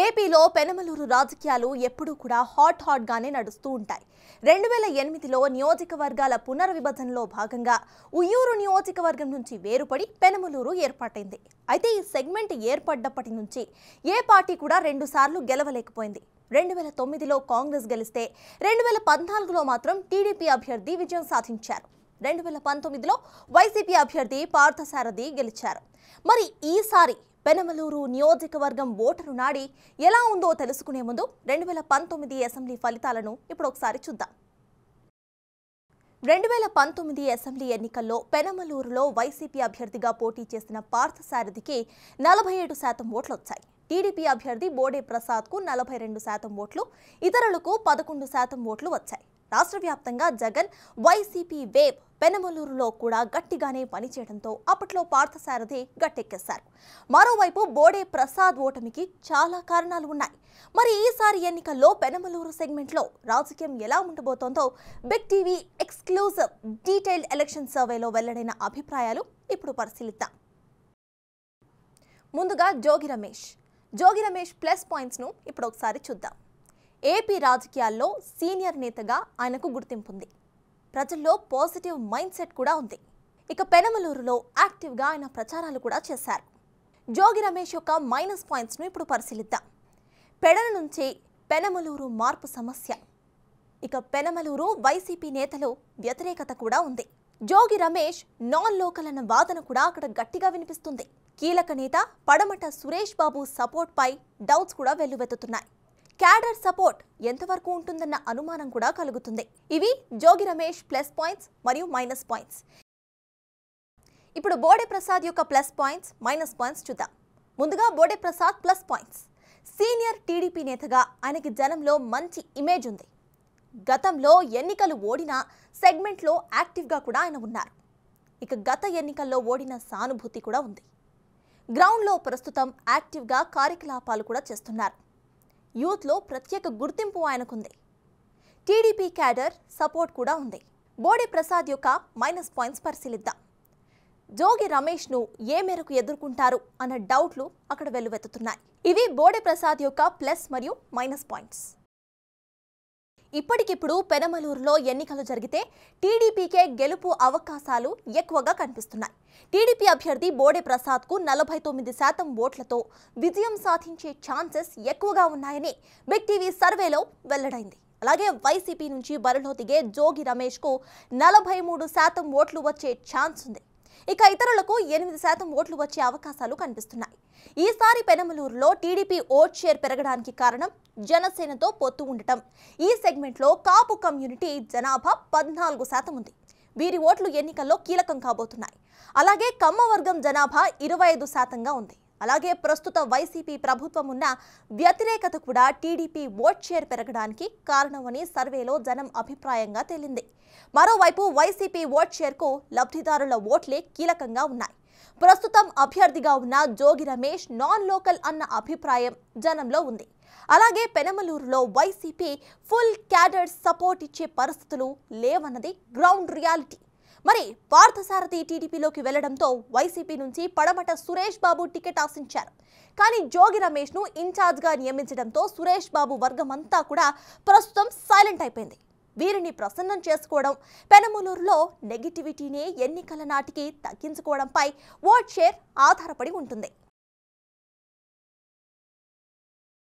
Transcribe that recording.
ఏపీలో పెనమలూరు రాజకీయాలు ఎప్పుడూ కూడా హాట్ గానే నడుస్తూ ఉంటాయి. 2008లో నియోజకవర్గాల పునర్విభజనలో భాగంగా ఉయ్యూరు నియోజకవర్గం నుంచి వేరుపడి పెనమలూరు ఏర్పాటైంది. అయితే ఈ సెగ్మెంట్ ఏర్పడ్డప్పటి నుంచి ఏ పార్టీ కూడా 2 సార్లు గెలవలేకపోయింది. 2009లో కాంగ్రెస్ గెలిస్తే 2014లో మాత్రం టీడీపీ అభ్యర్థి విజయం సాధించారు. 2019లో వైసీపీ అభ్యర్థి పార్థసారథి గెలిచారు. మరి ఈసారి పెనమలూరు నియోజకవర్గం ఓటరు నాడి ఎలా ఉందో తెలుసుకునే ముందు 2019 అసెంబ్లీ ఫలితాలను ఇప్పుడు ఒకసారి చూద్దాం. 2019 అసెంబ్లీ ఎన్నికల్లో పెనమలూరులో వైసీపీ అభ్యర్థిగా పోటీ చేసిన పార్థసారథికి 47% ఓట్లు వచ్చాయి. టీడీపీ అభ్యర్థి బోడే ప్రసాద్కు 42% ఓట్లు, ఇతరులకు 11% ఓట్లు వచ్చాయి. రాష్ట్ర వ్యాప్తంగా జగన్ వైసీపీ వేవ్ పెనమలూరులో కూడా గట్టిగానే పనిచేయడంతో అప్పట్లో పార్థసారథి గట్టెక్కేశారు. మరోవైపు బోడే ప్రసాద్ ఓటమికి చాలా కారణాలు ఉన్నాయి. మరి ఈసారి ఎన్నికల్లో పెనమలూరు సెగ్మెంట్లో రాజకీయం ఎలా ఉండబోతోందో big TV exclusive detailed election సర్వేలో వెల్లడైన అభిప్రాయాలు ఇప్పుడు పరిశీలిద్దాం. ముందుగా జోగి రమేష్ ప్లస్ పాయింట్స్ను ఇప్పుడు ఒకసారి చూద్దాం. ఏపీ రాజకీయాల్లో సీనియర్ నేతగా ఆయనకు గుర్తింపు ఉంది. ప్రజల్లో పాజిటివ్ మైండ్ సెట్ కూడా ఉంది. ఇక పెనమలూరులో యాక్టివ్గా ఆయన ప్రచారాలు కూడా చేశారు. జోగి రమేష్ యొక్క మైనస్ పాయింట్స్ను ఇప్పుడు పరిశీలిద్దాం. పెడల నుంచి పెనమలూరు మార్పు సమస్య. ఇక పెనమలూరు వైసీపీ నేతలు వ్యతిరేకత కూడా ఉంది. జోగి రమేష్ నాన్ లోకల్ అన్న వాదన కూడా అక్కడ గట్టిగా వినిపిస్తుంది. కీలక నేత పడమట సురేష్ బాబు సపోర్ట్ పై డౌట్స్ కూడా వెల్లువెత్తుతున్నాయి. క్యాడర్ సపోర్ట్ ఎంతవరకు ఉంటుందన్న అనుమానం కూడా కలుగుతుంది. ఇవి జోగి రమేష్ ప్లస్ పాయింట్స్ మరియు మైనస్ పాయింట్స్. ఇప్పుడు బోడే ప్రసాద్ యొక్క ప్లస్ పాయింట్స్, మైనస్ పాయింట్స్ చూద్దాం. ముందుగా Bode Prasad plus points. Senior TDP నేతగా ఆయనకి జనంలో మంచి ఇమేజ్ ఉంది. గతంలో ఎన్నికలు ఓడిన సెగ్మెంట్లో యాక్టివ్గా కూడా ఆయన ఉన్నారు. ఇక గత ఎన్నికల్లో ఓడిన సానుభూతి కూడా ఉంది. గ్రౌండ్లో ప్రస్తుతం యాక్టివ్గా కార్యకలాపాలు కూడా చేస్తున్నారు. యూత్లో ప్రత్యేక గుర్తింపు ఆయనకుంది. టీడీపీ క్యాడర్ సపోర్ట్ కూడా ఉంది. బోడే ప్రసాద్ యొక్క మైనస్ పాయింట్స్ పరిశీలిద్దాం. జోగి రమేష్ను ఏ మేరకు ఎదుర్కొంటారు అన్న డౌట్లు అక్కడ వెల్లువెత్తుతున్నాయి. ఇవి బోడే ప్రసాద్ యొక్క ప్లస్ మరియు మైనస్ పాయింట్స్. ఇప్పటికిప్పుడు పెనమలూరులో ఎన్నికలు జరిగితే టీడీపీకే గెలుపు అవకాశాలు ఎక్కువగా కనిపిస్తున్నాయి. టీడీపీ అభ్యర్థి బోడే ప్రసాద్కు 49% ఓట్లతో విజయం సాధించే ఛాన్సెస్ ఎక్కువగా ఉన్నాయని బిగ్ టీవీ సర్వేలో వెల్లడైంది. అలాగే వైసీపీ నుంచి బరిలో దిగే జోగి రమేష్కు 43% ఓట్లు వచ్చే ఛాన్స్ ఉంది. ఇక ఇతరులకు 8% ఓట్లు వచ్చే అవకాశాలు కనిపిస్తున్నాయి. ఈసారి పెనమలూరులో టీడీపీ ఓట్ షేర్ పెరగడానికి కారణం జనసేనతో పొత్తు ఉండటం. ఈ సెగ్మెంట్లో కాపు కమ్యూనిటీ జనాభా 14% ఉంది. వీరి ఓట్లు ఎన్నికల్లో కీలకం కాబోతున్నాయి. అలాగే కమ్మ వర్గం జనాభా 25%గా ఉంది. అలాగే ప్రస్తుత వైసీపీ ప్రభుత్వం ఉన్న వ్యతిరేకత కూడా టీడీపీ ఓట్ షేర్ పెరగడానికి కారణమని సర్వేలో జనం అభిప్రాయంగా తేలింది. మరోవైపు వైసీపీ ఓట్ షేర్కు లబ్ధిదారుల ఓట్లే కీలకంగా ఉన్నాయి. ప్రస్తుతం అభ్యర్థిగా ఉన్న జోగి రమేష్ నాన్ లోకల్ అన్న అభిప్రాయం జనంలో ఉంది. అలాగే పెనమలూరులో వైసీపీ ఫుల్ క్యాడర్ సపోర్ట్ ఇచ్చే పరిస్థితులు లేవన్నది గ్రౌండ్ రియాలిటీ. మరి పార్థసారథి టీడీపీలోకి వెళ్లడంతో వైసీపీ నుంచి పడమట సురేష్ బాబు టికెట్ ఆశించారు. కానీ జోగి రమేష్ను ఇన్ఛార్జ్గా నియమించడంతో సురేష్ బాబు వర్గం అంతా కూడా ప్రస్తుతం సైలెంట్ అయిపోయింది. వీరిని ప్రసన్నం చేసుకోవడం, పెనమలూరులో నెగిటివిటీని ఎన్నికల నాటికి తగ్గించుకోవడంపై ఓట్ షేర్ ఆధారపడి ఉంటుంది.